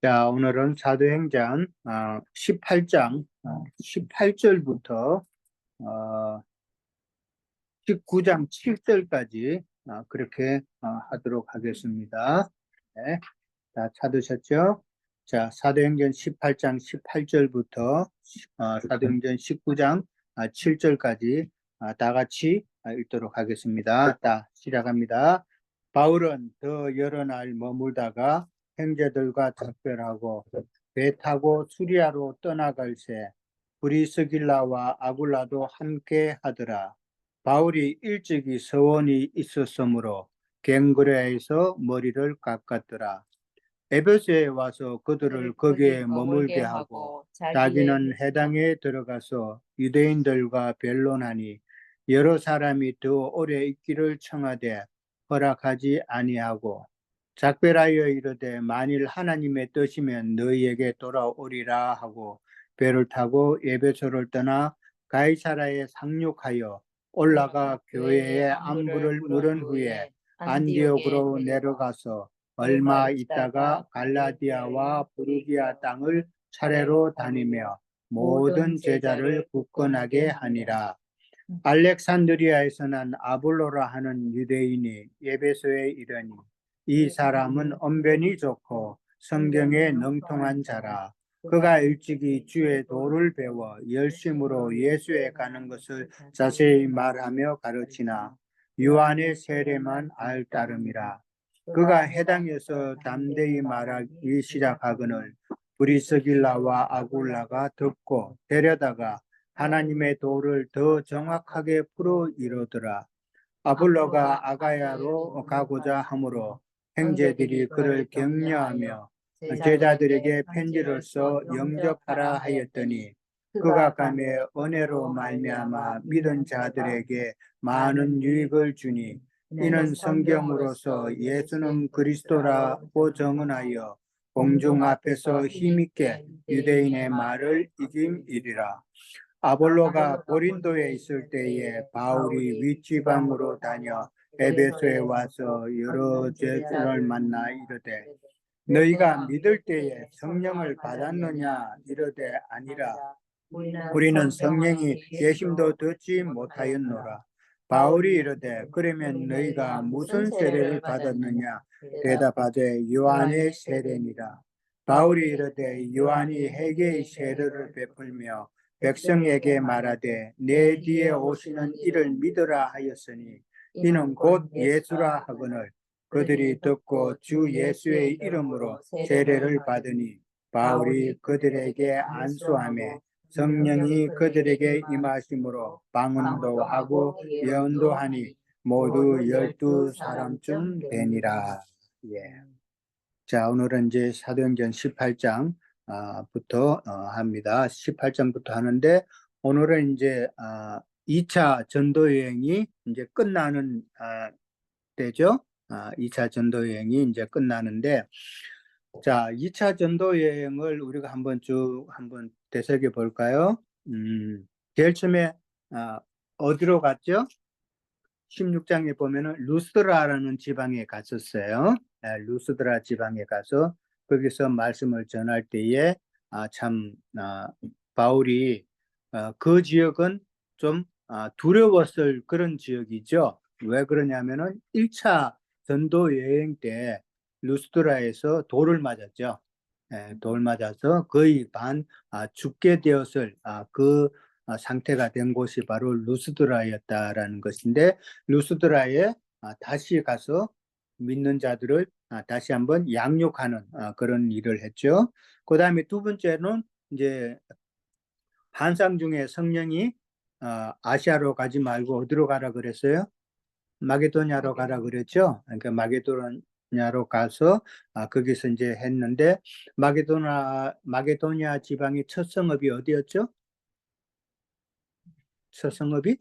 자, 오늘은 사도행전 18장 18절부터 19장 7절까지 그렇게 하도록 하겠습니다. 네, 다 찾으셨죠? 자, 사도행전 18장 18절부터 사도행전 19장 7절까지 다 같이 읽도록 하겠습니다. 자, 시작합니다. 바울은 더 여러 날 머물다가 형제들과 작별하고 배 타고 수리아로 떠나갈새 브리스길라와 아굴라도 함께 하더라. 바울이 일찍이 서원이 있었으므로 갱그레아에서 머리를 깎았더라. 에베소에 와서 그들을 거기에 머물게 하고 자기는 해당에 들어가서 유대인들과 변론하니 여러 사람이 더 오래 있기를 청하되 허락하지 아니하고 작별하여 이르되 만일 하나님의 뜻이면 너희에게 돌아오리라 하고 배를 타고 에베소를 떠나 가이사라에 상륙하여 올라가 교회에 안부를 물은 후에 안디옥으로 내려가서 얼마 있다가 갈라디아와 부르기아 땅을 차례로 다니며 모든 제자를 굳건하게 하니라. 알렉산드리아에서 난 아볼로라 하는 유대인이 에베소에 이르니 이 사람은 언변이 좋고 성경에 능통한 자라. 그가 일찍이 주의 도를 배워 열심으로 예수에 가는 것을 자세히 말하며 가르치나 요한의 세례만 알 따름이라. 그가 해당에서 담대히 말하기 시작하거늘 브리스길라와 아굴라가 듣고 데려다가 하나님의 도를 더 정확하게 풀어 이루더라. 아볼로가 아가야로 가고자 하므로 형제들이 그를 격려하며 제자들에게 편지를 써 영접하라 하였더니 그가 가매 은혜로 말미암아 믿은 자들에게 많은 유익을 주니 이는 성경으로서 예수는 그리스도라고 정언하여 공중 앞에서 힘있게 유대인의 말을 이김이리라. 아볼로가 고린도에 있을 때에 바울이 윗지방으로 다녀 에베소에 와서 여러 제자를 만나 이르되 너희가 믿을 때에 성령을 받았느냐 이르되 아니라 우리는 성령이 계심도 듣지 못하였노라. 바울이 이르되 그러면 너희가 무슨 세례를 받았느냐 대답하되 요한의 세례니라. 바울이 이르되 요한이 회개의 세례를 베풀며 백성에게 말하되 내 뒤에 오시는 이를 믿으라 하였으니 이는 곧 예수라 하거늘 그들이 듣고 주 예수의 이름으로 세례를 받으니 바울이 그들에게 안수하며 성령이 그들에게 임하심으로 방언도 하고 예언도 하니 모두 12사람쯤 되니라. 예. 자, 오늘은 이제 사도행전 18장 부터 합니다. 18장부터 하는데 오늘은 이제 2차 전도 여행이 이제 끝나는 때죠. 2차 전도 여행이 이제 끝나는데 자, 2차 전도 여행을 우리가 한번 되새겨 볼까요? 제일 처음에 어디로 갔죠? 16장에 보면은 루스드라라는 지방에 갔었어요. 루스드라 지방에 가서 거기서 말씀을 전할 때에 바울이 그 지역은 좀 두려웠을 그런 지역이죠. 왜 그러냐면은 1차 전도 여행 때 루스드라에서 돌을 맞았죠. 돌 맞아서 거의 죽게 되었을 그 상태가 된 곳이 바로 루스드라였다라는 것인데 루스드라에 다시 가서 믿는 자들을 다시 한번 양육하는 그런 일을 했죠. 그 다음에 두 번째는 이제 환상 중에 성령이 아시아로 가지 말고 어디로 가라 그랬어요? 마게도냐로 가라 그랬죠. 그러니까 마게도냐로 가서 거기서 이제 했는데 마게도냐 지방의 첫 성읍이 어디였죠? 첫 성읍이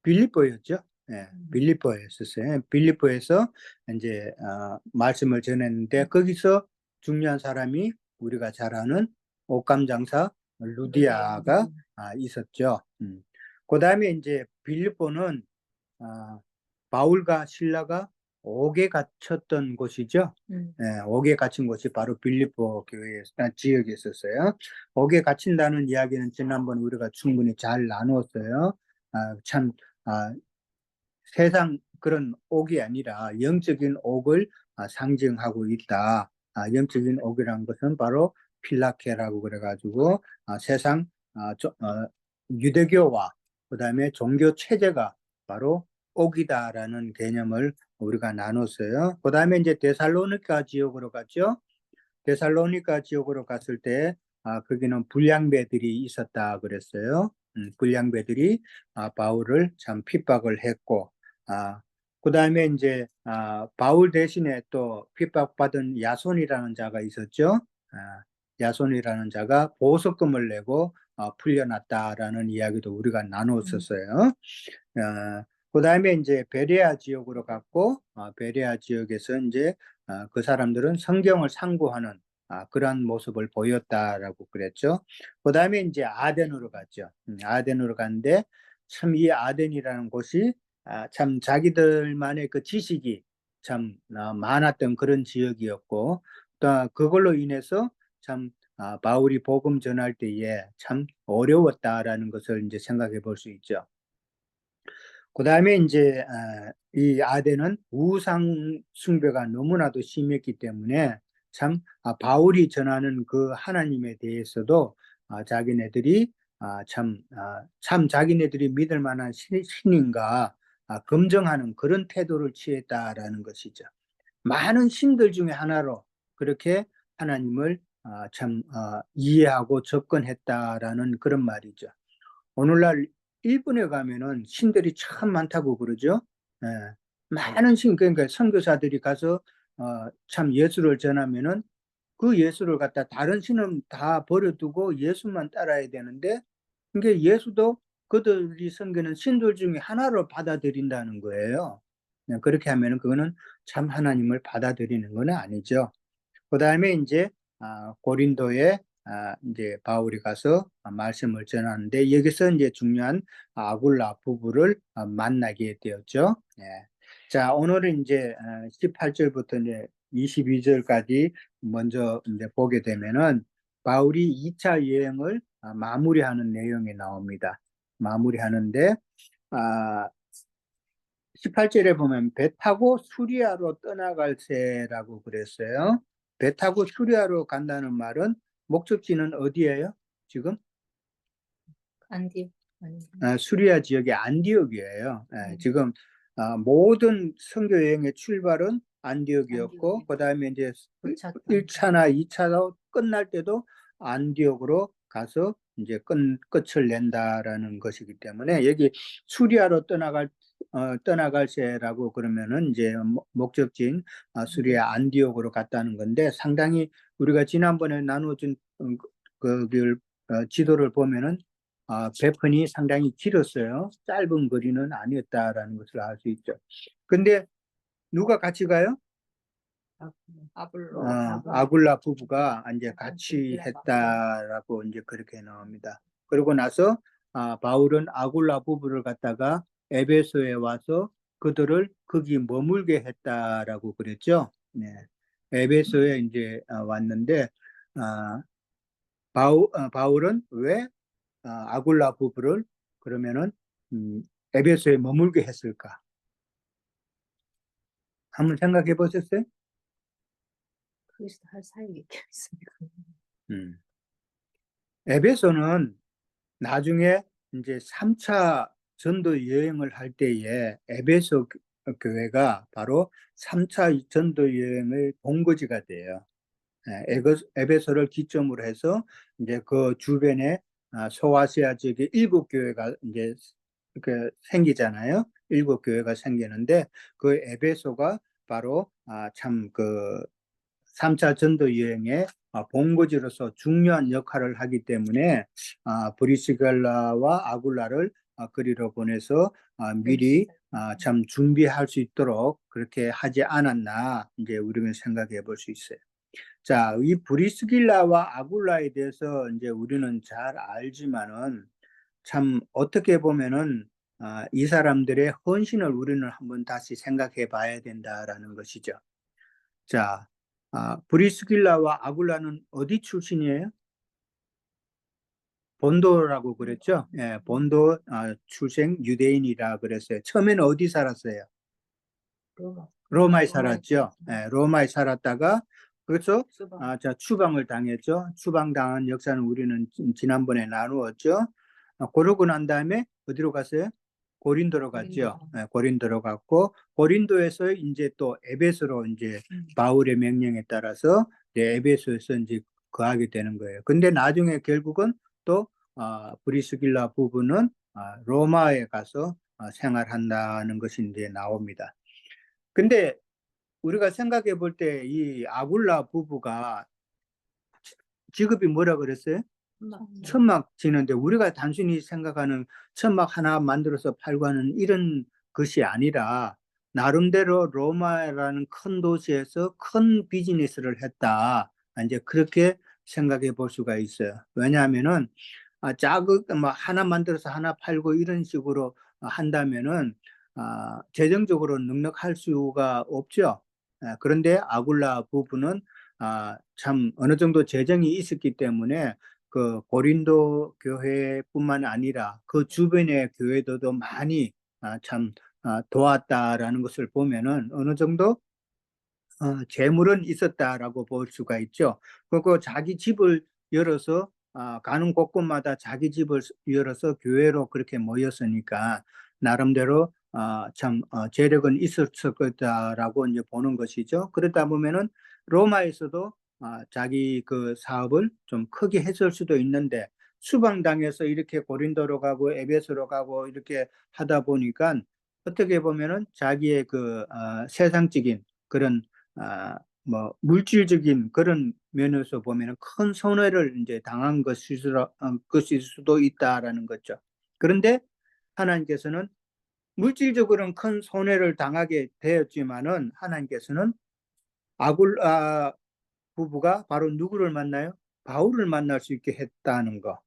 빌립보였죠. 예, 빌립보였었어요. 빌립보에서 이제 말씀을 전했는데 거기서 중요한 사람이 우리가 잘 아는 옷감 장사 루디아가 있었죠. 그 다음에 이제 빌립보는 바울과 실라가 옥에 갇혔던 곳이죠. 예, 옥에 갇힌 곳이 바로 빌립보 교회 지역에 있었어요. 옥에 갇힌다는 이야기는 지난번 우리가 충분히 잘 나누었어요. 참 세상 그런 옥이 아니라 영적인 옥을 상징하고 있다. 영적인 옥이라는 것은 바로 필라케라고 그래가지고 세상 유대교와 그다음에 종교 체제가 바로 옥이다라는 개념을 우리가 나눴어요. 그다음에 이제 데살로니가 지역으로 갔죠. 데살로니가 지역으로 갔을 때 거기는 불량배들이 있었다 그랬어요. 불량배들이 바울을 참 핍박을 했고, 그다음에 이제 바울 대신에 또 핍박받은 야손이라는 자가 있었죠. 야손이라는 자가 보석금을 내고 풀려났다라는 이야기도 우리가 나눴었어요. 그다음에 이제 베레아 지역으로 갔고, 베레아 지역에서 이제 그 사람들은 성경을 상고하는 그러한 모습을 보였다라고 그랬죠. 그다음에 이제 아덴으로 갔죠. 아덴으로 갔는데 참 이 아덴이라는 곳이 참 자기들만의 그 지식이 참 많았던 그런 지역이었고, 또 그걸로 인해서 참 바울이 복음 전할 때에 참 어려웠다라는 것을 이제 생각해 볼 수 있죠. 그 다음에 이제 이 아덴은 우상 숭배가 너무나도 심했기 때문에 참 바울이 전하는 그 하나님에 대해서도 자기네들이 참 자기네들이 믿을 만한 신인가 검증하는 그런 태도를 취했다라는 것이죠. 많은 신들 중에 하나로 그렇게 하나님을 참 이해하고 접근했다라는 그런 말이죠. 오늘날 일본에 가면은 신들이 참 많다고 그러죠. 예. 많은 그러니까 선교사들이 가서 참 예수를 전하면은 그 예수를 갖다 다른 신은 다 버려두고 예수만 따라야 되는데, 그게 예수도 그들이 섬기는 신들 중에 하나로 받아들인다는 거예요. 그렇게 하면은 그거는 참 하나님을 받아들이는 건 아니죠. 그 다음에 이제 고린도에 이제 바울이 가서 말씀을 전하는데, 여기서 이제 중요한 아굴라 부부를 만나게 되었죠. 예. 자, 오늘은 이제 18절부터 이제 22절까지 먼저 이제 보게 되면은 바울이 2차 여행을 마무리하는 내용이 나옵니다. 마무리하는데 18절에 보면 배 타고 수리아로 떠나갈세라고 그랬어요. 배 타고 수리아로 간다는 말은 목적지는 어디예요? 지금? 안디옥. 수리아 지역의 안디옥이에요. 지금 모든 선교 여행의 출발은 안디옥이었고, 그 다음에 이제 1차나 2차로 끝날 때도 안디옥으로 가서 이제 끝을 낸다라는 것이기 때문에, 여기 수리아로 떠나갈세라고 그러면은 이제 목적지인 수리아 안디옥으로 갔다는 건데, 상당히 우리가 지난번에 나눠준 그 지도를 보면은 배편이 상당히 길었어요. 짧은 거리는 아니었다라는 것을 알 수 있죠. 근데 누가 같이 가요? 아굴라 부부가 이제 같이 했다라고 이제 그렇게 나옵니다. 그러고 나서 바울은 아굴라 부부를 갖다가 에베소에 와서 그들을 거기 머물게 했다라고 그랬죠. 네. 에베소에 이제 왔는데 바울은 왜 아굴라 부부를 그러면은 에베소에 머물게 했을까? 한번 생각해 보셨어요? 그리스도 할 사이에 있습니까? 에베소는 나중에 이제 3차 전도 여행을 할 때에 에베소 교회가 바로 3차 전도 여행의 본거지가 돼요. 에베소를 기점으로 해서 이제 그 주변에 소아시아 지역에 7교회가 이제 그 생기잖아요. 7교회가 생기는데 그 에베소가 바로 참 그 3차 전도 여행의 본거지로서 중요한 역할을 하기 때문에 브리스길라와 아굴라를 그리로 보내서 미리 참 준비할 수 있도록 그렇게 하지 않았나 이제 우리는 생각해 볼 수 있어요. 자, 이 브리스길라와 아굴라에 대해서 이제 우리는 잘 알지만은 참 어떻게 보면은 이 사람들의 헌신을 우리는 한번 다시 생각해 봐야 된다라는 것이죠. 자, 브리스길라와 아굴라는 어디 출신이에요? 본도라고 그랬죠? 예, 본도 출생 유대인이라 그랬어요. 처음에는 어디 살았어요? 로마. 로마에 살았죠. 예, 로마에 살았다가 그래서 추방을 당했죠. 추방당한 역사는 우리는 지난번에 나누었죠. 그러고 난 다음에 어디로 갔어요? 고린도로 갔죠. 예, 고린도로 갔고 고린도에서 이제 또 에베소로 이제 바울의 명령에 따라서 이제 에베소에서 이제 거하게 되는 거예요. 근데 나중에 결국은 또 브리스길라 부부는 로마에 가서 생활한다는 것이 이제 나옵니다. 근데 우리가 생각해 볼 때 이 아굴라 부부가 직업이 뭐라 그랬어요? 천막 지는데 우리가 단순히 생각하는 천막 하나 만들어서 팔고 하는 이런 것이 아니라 나름대로 로마라는 큰 도시에서 큰 비즈니스를 했다. 이제 그렇게 생각해 볼 수가 있어요. 왜냐하면은 뭐 하나 만들어서 하나 팔고 이런 식으로 한다면은 재정적으로 넉넉할 수가 없죠. 그런데 아굴라 부부는 참 어느 정도 재정이 있었기 때문에 그 고린도 교회뿐만 아니라 그 주변의 교회들도 많이 참 도왔다라는 것을 보면은 어느 정도 재물은 있었다라고 볼 수가 있죠. 그리고 자기 집을 열어서 가는 곳곳마다 자기 집을 열어서 교회로 그렇게 모였으니까 나름대로 참 재력은 있었을 거다라고 이제 보는 것이죠. 그러다 보면은 로마에서도 자기 그 사업을 좀 크게 했을 수도 있는데 수방당해서 이렇게 고린도로 가고 에베소로 가고 이렇게 하다 보니까 어떻게 보면은 자기의 그 세상적인 그런 뭐 물질적인 그런 면에서 보면 큰 손해를 이제 당한 것일 수도 있다라는 거죠. 그런데 하나님께서는 물질적으로는 큰 손해를 당하게 되었지만은 하나님께서는 아굴라 부부가 바로 누구를 만나요? 바울을 만날 수 있게 했다는 거.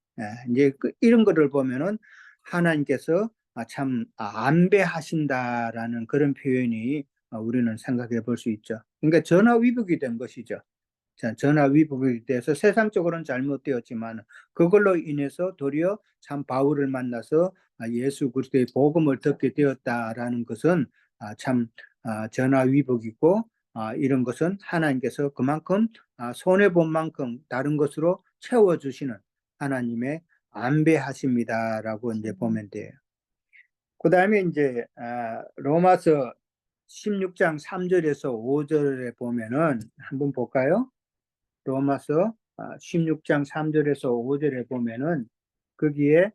이제 이런 거를 보면은 하나님께서 참 안배하신다라는 그런 표현이 우리는 생각해 볼 수 있죠. 그러니까 전화위복이 된 것이죠. 자, 전화위복이 돼서 세상적으로는 잘못되었지만 그걸로 인해서 도리어 참 바울을 만나서 예수 그리스도의 복음을 듣게 되었다라는 것은 참 전화위복이고 이런 것은 하나님께서 그만큼 손해본 만큼 다른 것으로 채워주시는 하나님의 안배하십니다라고 이제 보면 돼요. 그 다음에 이제 로마서 16장 3절에서 5절에 보면은 한번 볼까요? 로마서 16장 3절에서 5절에 보면은 거기에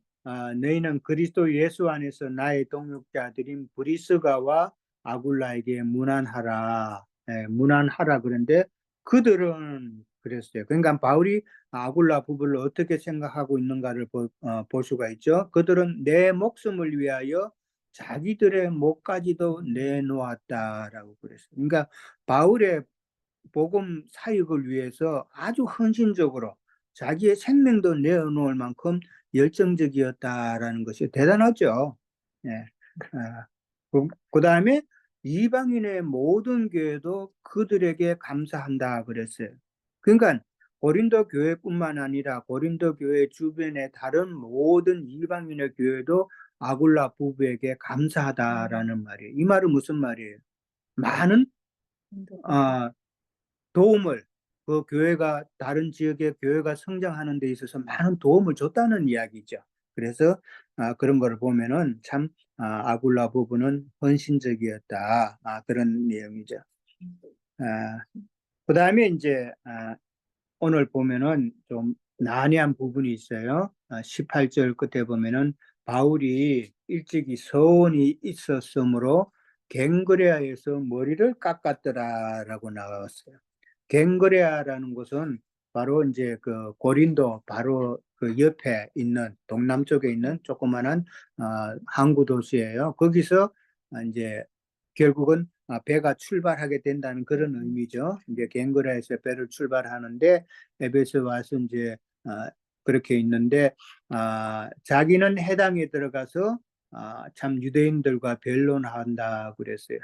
너희는 그리스도 예수 안에서 나의 동역자들인 브리스가와 아굴라에게 문안하라. 문안하라 그런데 그들은 그랬어요. 그러니까 바울이 아굴라 부부를 어떻게 생각하고 있는가를 볼 수가 있죠. 그들은 내 목숨을 위하여 자기들의 목까지도 내놓았다라고 그랬어요. 그러니까 바울의 복음 사역을 위해서 아주 헌신적으로 자기의 생명도 내어놓을 만큼 열정적이었다라는 것이 대단하죠. 예. 그다음에 이방인의 모든 교회도 그들에게 감사한다 그랬어요. 그러니까 고린도 교회뿐만 아니라 고린도 교회 주변의 다른 모든 이방인의 교회도 아굴라 부부에게 감사하다라는 말이에요. 이 말은 무슨 말이에요? 많은 도움을 그 교회가 다른 지역의 교회가 성장하는 데 있어서 많은 도움을 줬다는 이야기죠. 그래서 그런 걸 보면은 참 아굴라 부부는 헌신적이었다 그런 내용이죠. 그 다음에 이제 오늘 보면은 좀 난해한 부분이 있어요. 18절 끝에 보면은 바울이 일찍이 서원이 있었으므로 갱그레아에서 머리를 깎았더라라고 나왔어요. 갱그레아라는 곳은 바로 이제 그 고린도 바로 그 옆에 있는 동남쪽에 있는 조그마한 항구 도시예요. 거기서 이제 결국은 배가 출발하게 된다는 그런 의미죠. 이제 갱그라에서 배를 출발하는데 에베소 와서 이제 그렇게 있는데 자기는 해당에 들어가서 참 유대인들과 변론한다 그랬어요.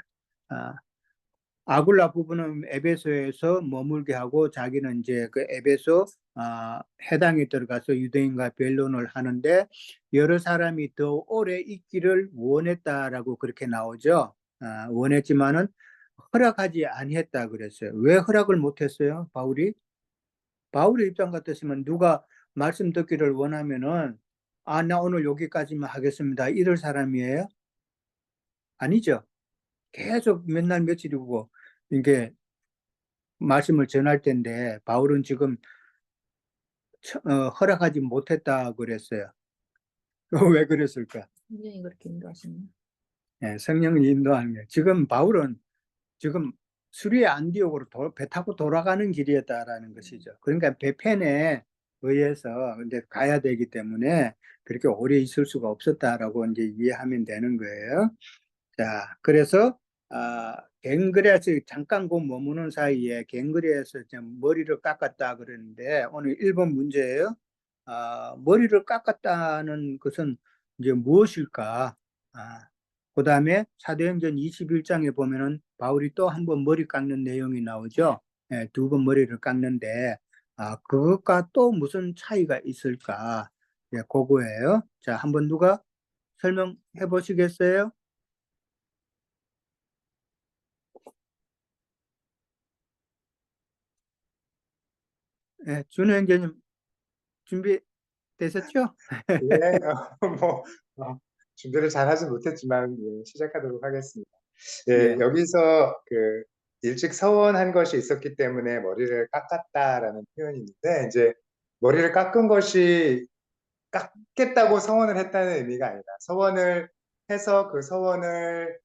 아굴라 부부는 에베소에서 머물게 하고 자기는 이제 그 에베소 해당에 들어가서 유대인과 변론을 하는데 여러 사람이 더 오래 있기를 원했다라고 그렇게 나오죠. 원했지만은 허락하지 아니했다 그랬어요. 왜 허락을 못했어요? 바울의 입장 같았으면 누가 말씀 듣기를 원하면은 나 오늘 여기까지만 하겠습니다. 이럴 사람이에요? 아니죠. 계속 몇 날 며칠이고 이게 말씀을 전할 텐데 바울은 지금 허락하지 못했다 그랬어요. 왜 그랬을까? 굉장히 그렇게 인도하시네. 예, 성령이 인도하는 거예요. 지금 바울은 지금 수리의 안디옥으로 배 타고 돌아가는 길이었다라는 것이죠. 그러니까 배편에 의해서 이제 가야 되기 때문에 그렇게 오래 있을 수가 없었다라고 이제 이해하면 되는 거예요. 자, 그래서 갱그레에서 잠깐 그 머무는 사이에 갱그레에서 좀 머리를 깎았다 그러는데 오늘 1번 문제예요. 머리를 깎았다는 것은 이제 무엇일까? 그다음에 사도행전 21장에 보면은 바울이 또 한 번 머리 깎는 내용이 나오죠. 예, 2번 머리를 깎는데 그것과 또 무슨 차이가 있을까? 예, 그거예요. 자, 한번 누가 설명해 보시겠어요? 예, 준호 형제님 준비되셨죠? 예, 뭐, 준비를 잘 하지 못했지만, 예, 시작하도록 하겠습니다. 예, 예. 여기서 일찍 서원한 것이 있었기 때문에 머리를 깎았다라는 표현이 있는데, 이제 머리를 깎은 것이 깎겠다고 서원을 했다는 의미가 아니라, 서원을 해서 그 서원을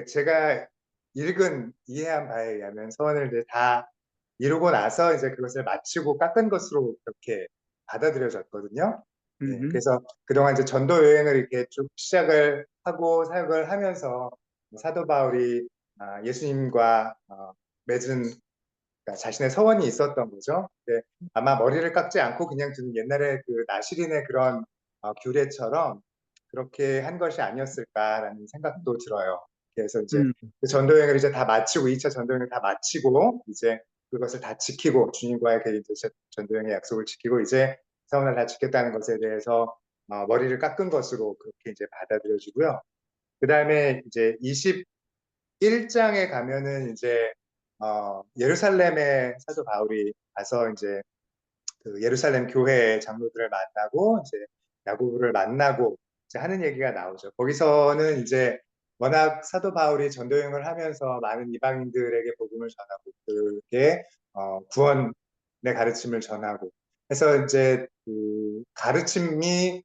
제가 이해한 바에 의하면 서원을 이제 다 이루고 나서 이제 그것을 마치고 깎은 것으로 그렇게 받아들여졌거든요. 예, 그래서 그동안 이제 전도 여행을 이렇게 쭉 시작을 하고 사역을 하면서 사도 바울이 예수님과 맺은 그러니까 자신의 서원이 있었던 거죠. 근데 아마 머리를 깎지 않고 그냥 두는 옛날에 그 나시린의 그런 규례처럼 그렇게 한 것이 아니었을까라는 생각도 들어요. 그래서 이제 그 전도 여행을 이제 다 마치고 2차 전도 여행을 다 마치고 이제 그것을 다 지키고 주님과의 그 이제 전도 여행의 약속을 지키고 이제 서원을 다 지켰다는 것에 대해서 머리를 깎은 것으로 그렇게 이제 받아들여지고요. 그 다음에 이제 21장에 가면은 이제 예루살렘에 사도 바울이 가서 이제 그 예루살렘 교회 장로들을 만나고 이제 야고보를 만나고 이제 하는 얘기가 나오죠. 거기서는 이제 워낙 사도 바울이 전도여행을 하면서 많은 이방인들에게 복음을 전하고 그게 구원의 가르침을 전하고 해서 이제 그 가르침이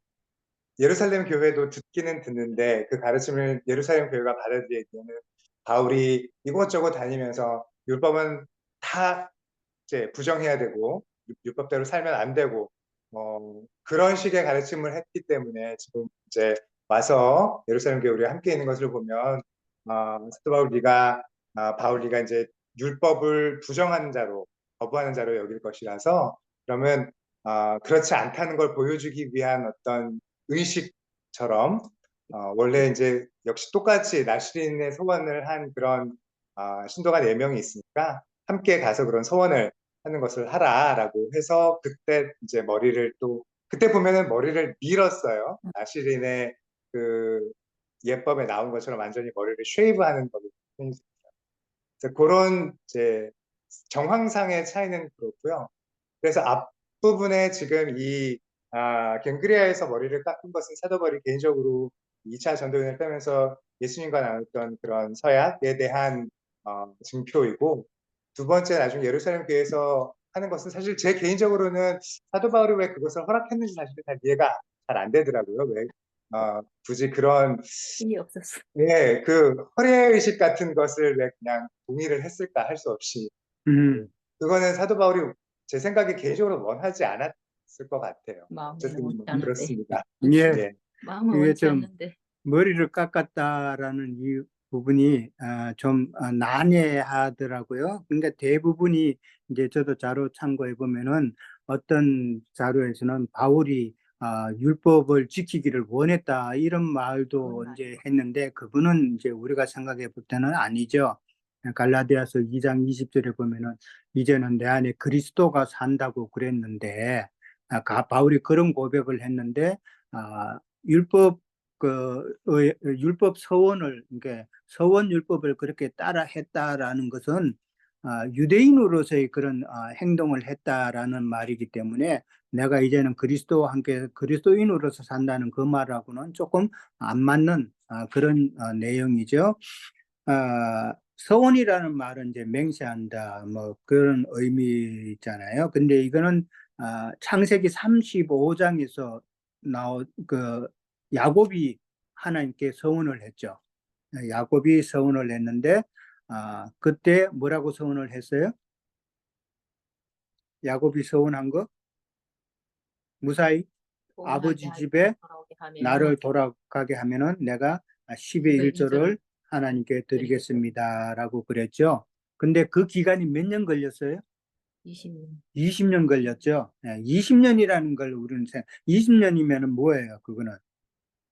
예루살렘 교회도 듣기는 듣는데 그 가르침을 예루살렘 교회가 받아들이기에는 바울이 이곳저곳 다니면서 율법은 다 이제 부정해야 되고 율법대로 살면 안 되고 그런 식의 가르침을 했기 때문에 지금 이제 와서 예루살렘 교회 우리가 함께 있는 것을 보면 사도 바울 네가 이제 율법을 부정하는 자로 거부하는 자로 여길 것이라서 그러면 그렇지 않다는 걸 보여주기 위한 어떤 의식처럼 원래 이제 역시 똑같이 나시린의 소원을 한 그런 신도가 4명이 있으니까 함께 가서 그런 소원을 하는 것을 하라라고 해서 그때 이제 그때 보면은 머리를 밀었어요. 나시린의 그 예법에 나온 것처럼 완전히 머리를 쉐이브하는 법이 그런 이제 정황상의 차이는 그렇고요. 그래서 앞부분에 지금 이 갱그리아에서 머리를 깎은 것은 사도 바울이 개인적으로 2차 전도여행을 빼면서 예수님과 나눴던 그런 서약에 대한 증표이고 두 번째 나중에 예루살렘 교회에서 하는 것은 사실 제 개인적으로는 사도 바울이 왜 그것을 허락했는지 사실 잘 이해가 잘 안 되더라고요. 왜 굳이 그런 힘이 없었어. 예, 그 허례의식 같은 것을 왜 그냥 동의를 했을까 할 수 없이 그거는 사도 바울이 제 생각에 개인적으로 원하지 않았을 것 같아요. 마음에는 어쨌든 원치 뭐 않은데. 그렇습니다. 예, 예. 마음은 이게 원치 좀 않는데. 머리를 깎았다라는 이 부분이 좀 난해하더라고요. 그러니까 대부분이 이제 저도 자료 참고해 보면은 어떤 자료에서는 바울이 율법을 지키기를 원했다 이런 말도 그건 이제 했는데 그분은 이제 우리가 생각해 볼 때는 아니죠. 갈라디아서 2장 20절에 보면은 이제는 내 안에 그리스도가 산다고 그랬는데 바울이 그런 고백을 했는데 율법 율법 서원을 그러니까 서원 율법을 그렇게 따라 했다라는 것은 유대인으로서의 그런 행동을 했다라는 말이기 때문에 내가 이제는 그리스도와 함께 그리스도인으로서 산다는 그 말하고는 조금 안 맞는 그런 내용이죠. 서원이라는 말은 이제 맹세한다 뭐 그런 의미 있잖아요. 근데 이거는 창세기 35장에서 나온 그 야곱이 하나님께 서원을 했죠. 야곱이 서원을 했는데 그때 뭐라고 서원을 했어요? 야곱이 서원한 거 무사히 아버지 집에 나를 돌아가게 하면은 내가 10의 1조를 하나님께 드리겠습니다라고 그랬죠. 근데 그 기간이 몇 년 걸렸어요? 20년. 20년 걸렸죠. 20년이라는 걸 우리는 20년이면은 뭐예요? 그거는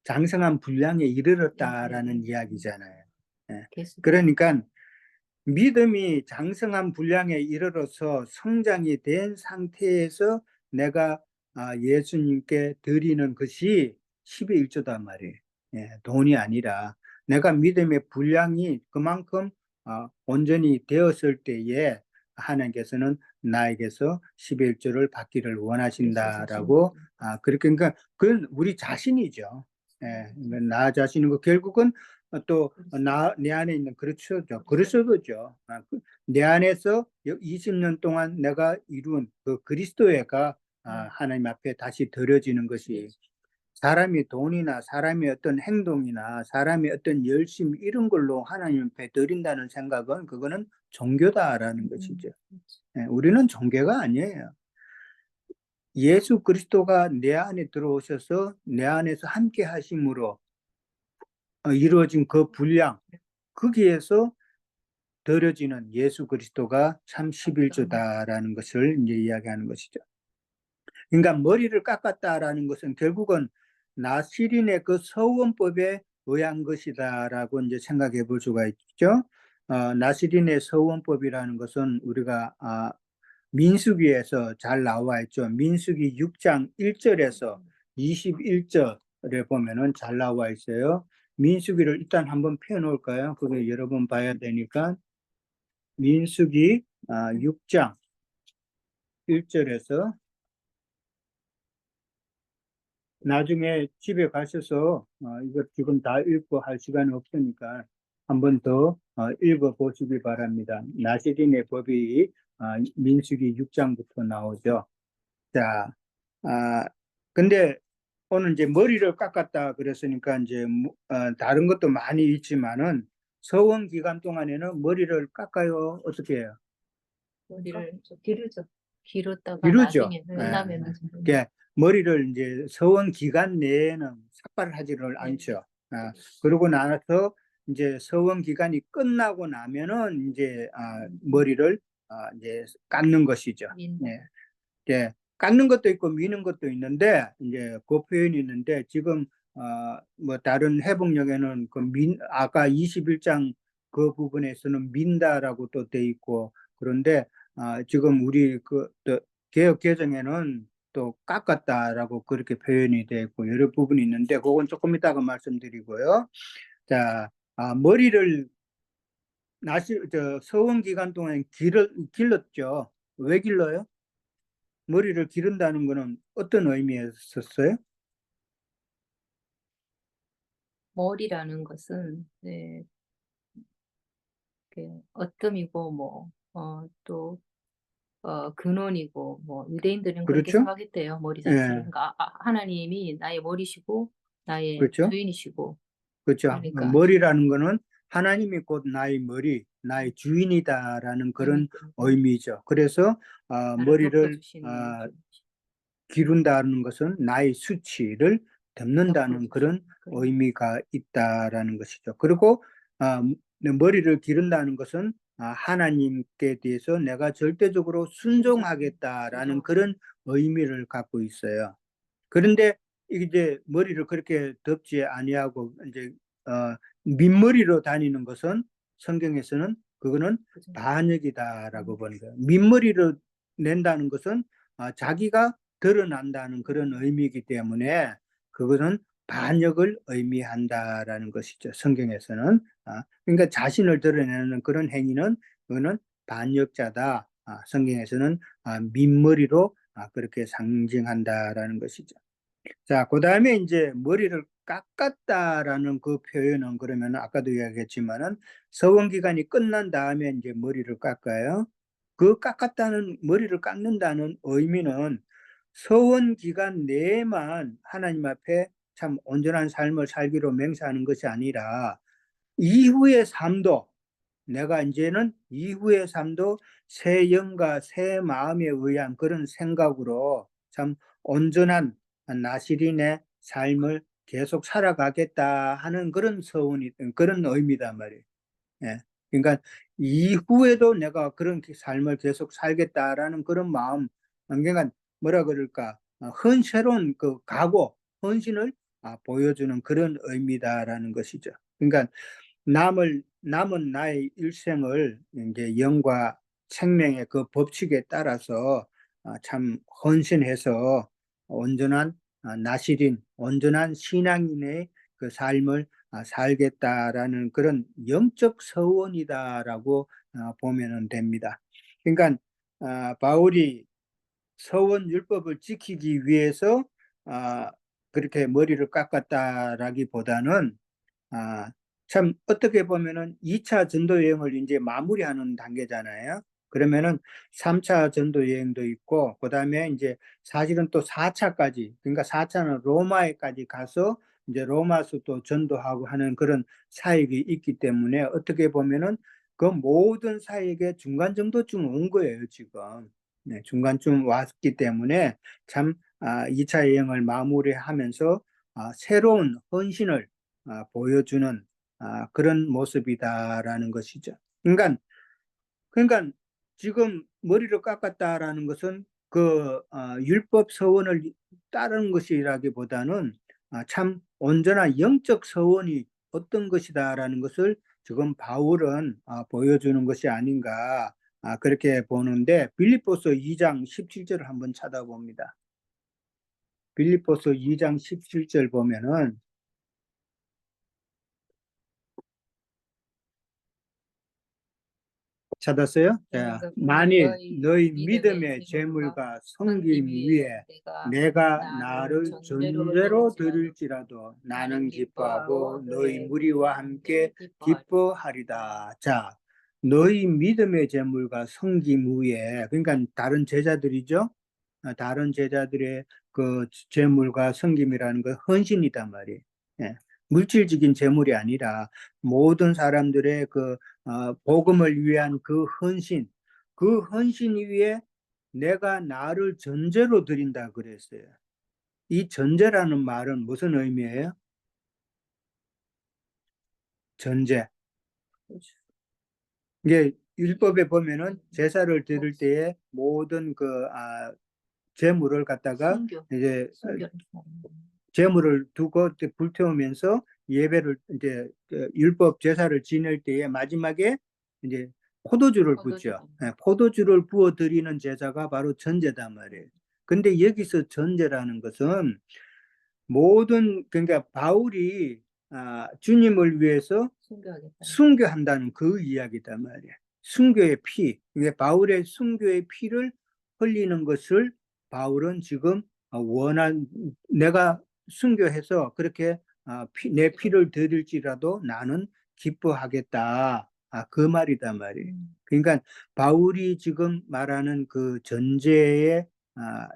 장성한 분량에 이르렀다라는 이야기잖아요. 그러니까 믿음이 장성한 분량에 이르러서 성장이 된 상태에서 내가 예수님께 드리는 것이 10의 1조단 말이에요. 돈이 아니라 내가 믿음의 분량이 그만큼 온전히 되었을 때에 하나님께서는 나에게서 10의 1조를 받기를 원하신다라고 그렇게 그러니까 그건 우리 자신이죠. 나 자신인 거 결국은 또 내 안에 있는 그리스도죠. 내 안에서 20년 동안 내가 이룬 그 그리스도애가 하나님 앞에 다시 드려지는 것이 사람이 돈이나 사람의 어떤 행동이나 사람의 어떤 열심 이런 걸로 하나님 앞에 드린다는 생각은 그거는 종교다라는 것이죠. 우리는 종교가 아니에요. 예수 그리스도가 내 안에 들어오셔서 내 안에서 함께 하심으로 이루어진 그 분량 거기에서 드려지는 예수 그리스도가 참 11조다라는 것을 이제 이야기하는 것이죠. 그러니까 머리를 깎았다라는 것은 결국은 나시린의 그 서원법에 의한 것이다라고 이제 생각해 볼 수가 있죠. 나시린의 서원법이라는 것은 우리가 민수기에서 잘 나와 있죠. 민수기 6장 1절에서 21절에 보면은 잘 나와 있어요. 민수기를 일단 한번 펴 놓을까요? 그거 여러 번 봐야 되니까. 민수기 6장 1절에서 나중에 집에 가셔서 이거 지금 다 읽고 할 시간이 없으니까 한 번 더 읽어 보시기 바랍니다. 나시린의 법이 민수기 6장부터 나오죠. 자, 근데 오늘 이제 머리를 깎았다 그랬으니까 이제 다른 것도 많이 있지만은 서원 기간 동안에는 머리를 깎아요? 어떻게 해요? 머리를 좀 기르죠. 기르다가 기르죠. 나중에 끝나면은 그러니까 머리를 이제 서원 기간 내에는 삭발을 하지를 않죠. 그러고 나서 이제 서원 기간이 끝나고 나면은 이제 머리를 이제 깎는 것이죠. 예, 깎는 것도 있고 미는 것도 있는데 이제 그 표현이 있는데 지금 뭐 다른 해복령에는 아까 21장 그 부분에서는 민다라고 또 돼 있고 그런데 지금 우리 또 개역 개정에는 또 깎았다라고 그렇게 표현이 되어 있고 여러 부분이 있는데 그건 조금 이따가 말씀드리고요. 자, 머리를 서원 기간 동안 길렀죠. 왜 길러요? 머리를 기른다는 거는 어떤 의미였었어요? 머리라는 것은 어뜸이고 또 근원이고 유대인들은 그렇게 그렇죠? 생각했대요. 머리 자체를. 예, 그러니까 하나님이 나의 머리시고 나의 그렇죠? 주인이시고 그렇죠. 그러니까 머리라는 거는 하나님이 곧 나의 머리, 나의 주인이다라는 그런 의미죠. 그래서 머리를 기른다는 것은 나의 수치를 덮는다는 그런 의미가 있다라는 것이죠. 그리고 머리를 기른다는 것은 하나님께 대해서 내가 절대적으로 순종하겠다라는 그런 의미를 갖고 있어요. 그런데 이제 머리를 그렇게 덮지 아니하고 이제 민머리로 다니는 것은 성경에서는 그거는 그죠. 반역이다라고 보는 거예요. 민머리로 낸다는 것은 자기가 드러난다는 그런 의미이기 때문에 그것은 반역을 의미한다라는 것이죠. 성경에서는. 그러니까 자신을 드러내는 그런 행위는 그거는 반역자다. 성경에서는 민머리로 그렇게 상징한다라는 것이죠. 자, 그 다음에 이제 머리를 깎았다라는 그 표현은 그러면 아까도 이야기했지만은 서원 기간이 끝난 다음에 이제 머리를 깎아요. 그 깎았다는 머리를 깎는다는 의미는 서원 기간 내에만 하나님 앞에 참 온전한 삶을 살기로 맹세하는 것이 아니라 이후의 삶도 내가 이제는 이후의 삶도 새 영과 새 마음에 의한 그런 생각으로 참 온전한 나시린의 삶을 계속 살아가겠다 하는 그런 서운이 그런 의미단 말이에요. 예. 그러니까 이후에도 내가 그런 삶을 계속 살겠다라는 그런 마음, 그러니까 뭐라 그럴까, 새로운 그 각오, 헌신을 보여주는 그런 의미다라는 것이죠. 그러니까 남은 나의 일생을 이제 영과 생명의 그 법칙에 따라서 참 헌신해서 온전한 나시린, 온전한 신앙인의 그 삶을 살겠다라는 그런 영적 서원이다라고 보면은 됩니다. 그러니까 바울이 서원 율법을 지키기 위해서 그렇게 머리를 깎았다라기보다는 참 어떻게 보면은 2차 전도 여행을 이제 마무리하는 단계잖아요. 그러면은 3차 전도 여행도 있고 그다음에 이제 사실은 또 4차까지, 그러니까 4차는 로마에까지 가서 이제 로마서 또 전도하고 하는 그런 사역이 있기 때문에 어떻게 보면은 그 모든 사역의 중간 정도쯤 온 거예요, 지금. 네, 중간쯤 왔기 때문에 참 2차 여행을 마무리하면서 새로운 헌신을 보여주는 그런 모습이다라는 것이죠. 그러니까 지금 머리를 깎았다라는 것은 그 율법 서원을 따르는 것이라기보다는 참 온전한 영적 서원이 어떤 것이다라는 것을 지금 바울은 보여주는 것이 아닌가 그렇게 보는데, 빌립보서 2장 17절을 한번 찾아봅니다. 빌립보서 2장 17절 보면은 찾았어요? 자, 만일 너희 믿음의 재물과 섬김 위에 내가 나를 전제로 드릴지라도 나는 기뻐하고 너희 무리와 함께 기뻐하리다. 자, 너희 믿음의 재물과 섬김 위에, 그러니까 다른 제자들이죠. 다른 제자들의 그 재물과 섬김이라는 건 헌신이단 말이에요. 예. 물질적인 재물이 아니라 모든 사람들의 그 복음을 위한 그 헌신 위에 내가 나를 전제로 드린다 그랬어요. 이 전제라는 말은 무슨 의미예요? 전제. 이게 율법에 보면은 제사를 드릴 때에 모든 그 재물을 갖다가 이제 재물을 두고 불태우면서 예배를 이제 율법 제사를 지낼 때에 마지막에 이제 포도주를 붓죠. 포도주를 부어 드리는 제사가 바로 전제단 말이에요. 근데 여기서 전제라는 것은 모든, 그러니까 바울이 주님을 위해서 순교한다는 그 이야기단 말이에요. 순교의 피, 이게 바울의 순교의 피를 흘리는 것을 바울은 지금 내가 순교해서 그렇게 내 피를 드릴지라도 나는 기뻐하겠다. 그 말이단 말이에요. 그러니까 바울이 지금 말하는 그 전제의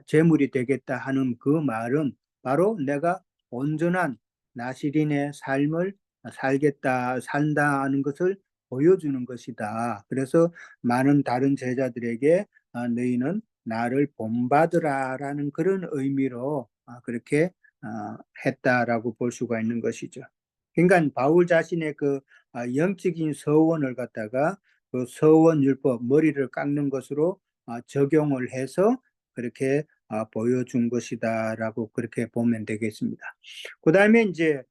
제물이 되겠다 하는 그 말은 바로 내가 온전한 나시린의 삶을 산다는 것을 보여주는 것이다. 그래서 많은 다른 제자들에게 너희는 나를 본받으라라는 그런 의미로 그렇게 했다라고 볼 수가 있는 것이죠. 그러니까 바울 자신의 그 영적인 서원을 갖다가 그 서원 율법, 머리를 깎는 것으로 적용을 해서 그렇게 보여준 것이다라고 그렇게 보면 되겠습니다. 그 다음에 이제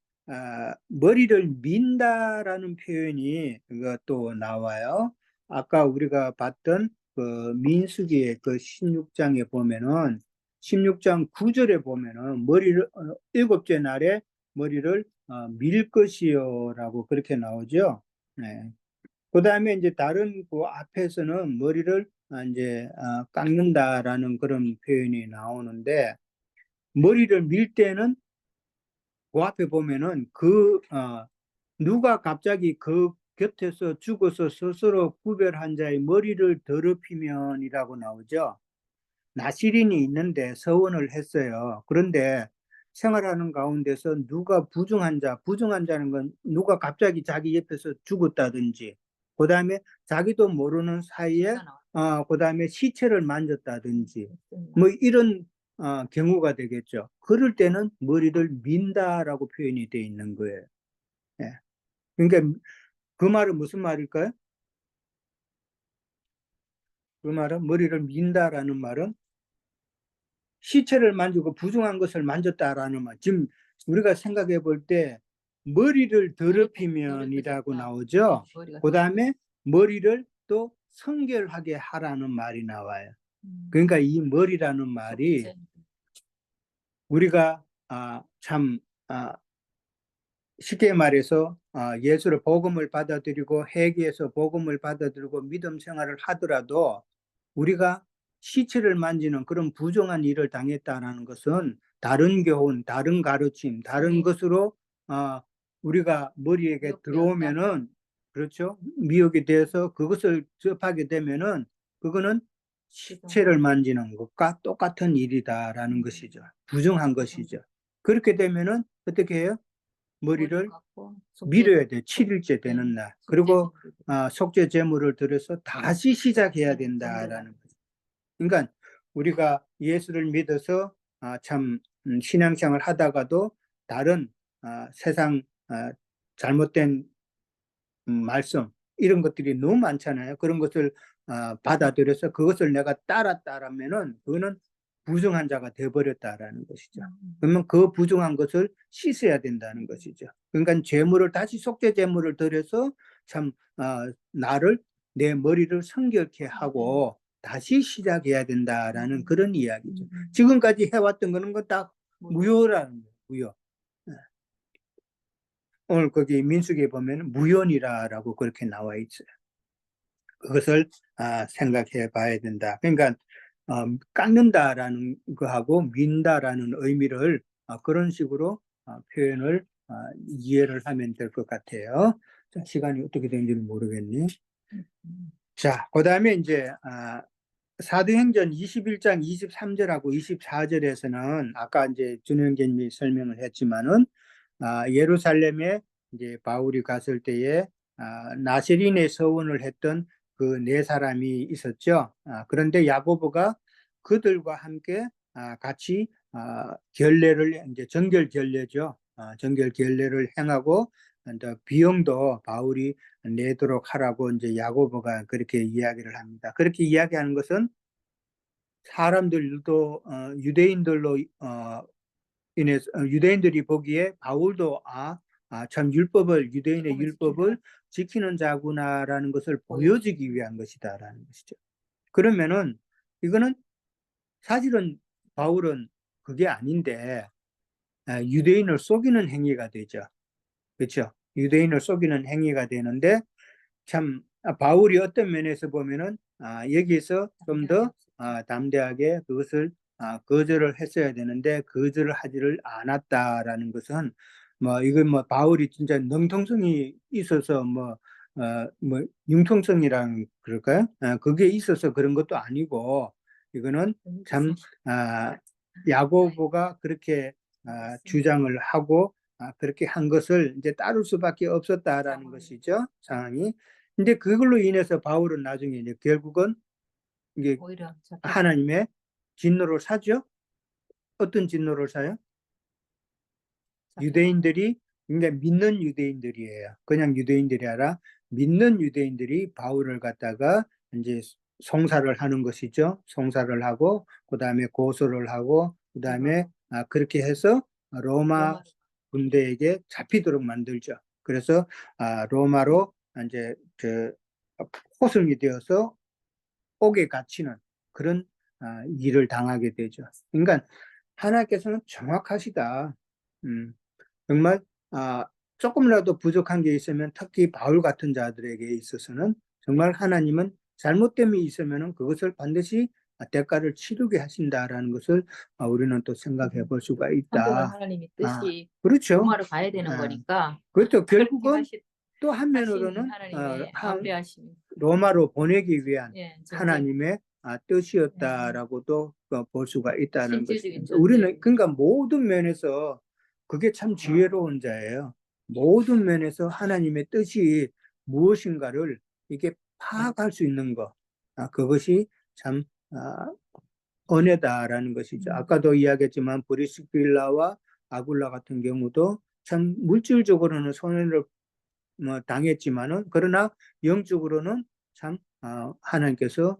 머리를 민다라는 표현이 또 나와요. 아까 우리가 봤던 그 민수기의 그 16장에 보면은 16장 9절에 보면은 머리를 7째 날에 머리를 밀 것이요라고 그렇게 나오죠. 네. 그 다음에 이제 다른 그 앞에서는 머리를 이제 깎는다라는 그런 표현이 나오는데 머리를 밀 때는 그 앞에 보면은 누가 갑자기 그 곁에서 죽어서 스스로 구별한 자의 머리를 더럽히면이라고 나오죠. 나시린이 있는데 서원을 했어요. 그런데 생활하는 가운데서 누가 부정한 자는 건 누가 갑자기 자기 옆에서 죽었다든지, 그 다음에 자기도 모르는 사이에, 그 다음에 시체를 만졌다든지, 뭐 이런 경우가 되겠죠. 그럴 때는 머리를 민다라고 표현이 되어 있는 거예요. 예. 그러니까 그 말은 무슨 말일까요? 그 말은 머리를 민다라는 말은 시체를 만지고 부정한 것을 만졌다라는 말. 지금 우리가 생각해 볼 때 머리를 더럽히면이라고 나오죠. 그 다음에 머리를 또 성결하게 하라는 말이 나와요. 그러니까 이 머리라는 말이 우리가 참 쉽게 말해서 예수를 복음을 받아들이고 회개해서 복음을 받아들이고 믿음 생활을 하더라도 우리가 시체를 만지는 그런 부정한 일을 당했다는 것은 다른 교훈, 다른 가르침, 다른 것으로 우리가 머리에게 들어오면은 그렇죠? 미혹이 되어서 그것을 접하게 되면은 그거는 시체를 만지는 것과 똑같은 일이다라는 것이죠. 부정한 것이죠. 그렇게 되면은 어떻게 해요? 머리를 밀어야 돼. 7일째 되는 날. 그리고 속죄 제물을 들여서 다시 시작해야 된다라는 거죠. 그러니까 우리가 예수를 믿어서 참 신앙생활 하다가도 다른 세상 잘못된 말씀 이런 것들이 너무 많잖아요. 그런 것을 받아들여서 그것을 내가 따랐다라면은 그거는 부정한 자가 되어버렸다라는 것이죠. 그러면 그 부정한 것을 씻어야 된다는 것이죠. 그러니까 제물을 다시 속죄 제물을 드려서 참 나를 내 머리를 성결케 하고 다시 시작해야 된다라는 그런 이야기죠. 지금까지 해왔던 거는 다 무효라는 거예요. 무효. 오늘 거기 민수기에 보면 무연이라고 그렇게 나와 있어요. 그것을 생각해 봐야 된다. 그러니까 깎는다라는 거하고 민다라는 의미를 그런 식으로 표현을 이해를 하면 될 것 같아요. 자, 시간이 어떻게 되는지는 모르겠네. 자, 그 다음에 이제 사도행전 21장 23절하고 24절에서는 아까 이제 준영견님이 설명을 했지만은 예루살렘에 이제 바울이 갔을 때에 나세린의 서원을 했던 그 네 사람이 있었죠. 그런데 야고보가 그들과 함께 같이 결례를 이제 정결 결례죠. 정결 결례를 행하고 이제 비용도 바울이 내도록 하라고 이제 야고보가 그렇게 이야기를 합니다. 그렇게 이야기하는 것은 사람들도 유대인들로 인해서 유대인들이 보기에 바울도 참 유대인의 율법을 지키는 자구나라는 것을 보여주기 위한 것이다라는 것이죠. 그러면은 이거는 사실은 바울은 그게 아닌데 유대인을 속이는 행위가 되죠. 그렇죠? 유대인을 속이는 행위가 되는데 참 바울이 어떤 면에서 보면은 여기서 좀 더 담대하게 그것을 거절을 했어야 되는데 거절을 하지를 않았다라는 것은 뭐 이건 뭐 바울이 진짜 능통성이 있어서 뭐 융통성이랑 그럴까요? 그게 있어서 그런 것도 아니고 이거는 참 야고보가 그렇게 주장을 하고 그렇게 한 것을 이제 따를 수밖에 없었다라는 것이죠, 상황이. 근데 그걸로 인해서 바울은 나중에 이제 결국은 이게 하나님의 진노를 사죠. 어떤 진노를 사요? 유대인들이, 그러니까 믿는 유대인들이에요. 그냥 유대인들이 아니라 믿는 유대인들이 바울을 갖다가 이제 송사를 하는 것이죠. 송사를 하고 그다음에 고소를 하고 그다음에 그렇게 해서 로마 로마로. 군대에게 잡히도록 만들죠. 그래서 로마로 이제 포승이 되어서 옥에 갇히는 그런 일을 당하게 되죠. 그러니까 하나님께서는 정확하시다. 정말 조금이라도 부족한 게 있으면 특히 바울 같은 자들에게 있어서는 정말 하나님은 잘못됨이 있으면 그것을 반드시 대가를 치르게 하신다라는 것을 우리는 또 생각해 볼 수가 한국은 있다. 하나님의 뜻이 그렇죠. 로마로 가야 되는 거니까 그렇죠. 그렇게 결국은 또 하신 한면으로는 하나님의 완배하심. 로마로 보내기 위한 예, 하나님의 뜻이었다라고도 볼 수가 있다는 실질적인 것입니다. 우리는 전쟁. 그러니까 모든 면에서 그게 참 지혜로운 자예요. 모든 면에서 하나님의 뜻이 무엇인가를 이게 파악할 수 있는 것, 그것이 참 은혜다라는 것이죠. 아까도 이야기했지만 브리스길라와 아굴라 같은 경우도 참 물질적으로는 손해를 당했지만은 그러나 영적으로는 참 하나님께서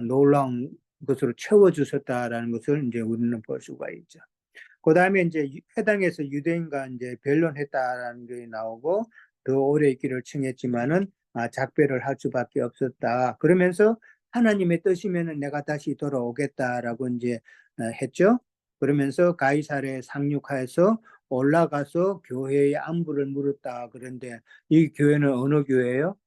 놀라운 것으로 채워주셨다라는 것을 이제 우리는 볼 수가 있죠. 그 다음에 이제 회당에서 유대인과 이제 변론했다라는 게 나오고 더 오래 있기를 청했지만은 작별을 할 수밖에 없었다. 그러면서 하나님의 뜻이면은 내가 다시 돌아오겠다라고 이제 했죠. 그러면서 가이사랴에 상륙하여서 올라가서 교회의 안부를 물었다. 그런데 이 교회는 어느 교회예요?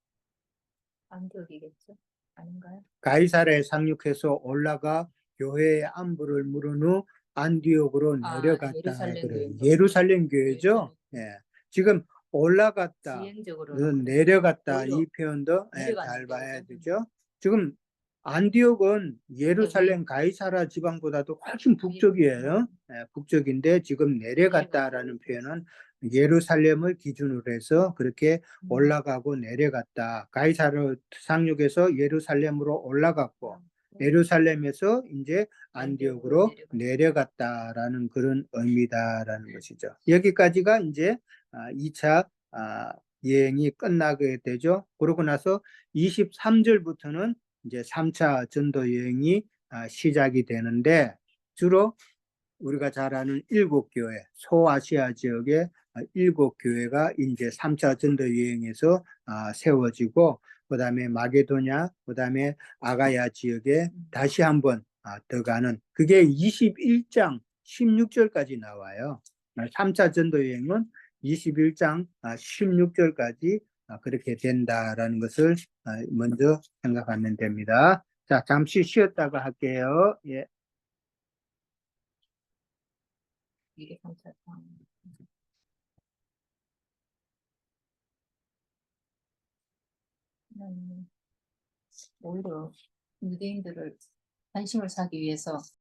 안디옥이겠죠? 아닌가요? 가이사랴에 상륙해서 올라가 교회의 안부를 물은 후 안디옥으로 내려갔다. 예루살렘 그래요. 교회. 예루살렘 교회죠. 예. 지금 올라갔다, 지행적으로는 내려갔다 오히려 이 표현도 잘 내려갔는데, 봐야 그죠? 되죠. 지금 안디옥은 예루살렘 가이사랴 지방보다도 훨씬 북쪽이에요. 북쪽인데 지금 내려갔다라는 표현은 예루살렘을 기준으로 해서 그렇게 올라가고 내려갔다. 가이사랴 상륙에서 예루살렘으로 올라갔고 예루살렘에서 이제 안디옥으로 내려갔다라는 그런 의미다라는 것이죠. 여기까지가 이제 2차 여행이 끝나게 되죠. 그러고 나서 23절부터는 이제 3차 전도 여행이 시작이 되는데 주로 우리가 잘 아는 7교회, 소아시아 지역의 7교회가 이제 3차 전도 여행에서 세워지고 그다음에 마게도냐, 그다음에 아가야 지역에 다시 한번 더 가는 그게 21장 16절까지 나와요. 3차 전도 여행은 21장 16절까지 그렇게 된다라는 것을 먼저 생각하면 됩니다. 자, 잠시 쉬었다가 할게요. 예. 이게 3차. 오히려 유대인들을 관심을 사기 위해서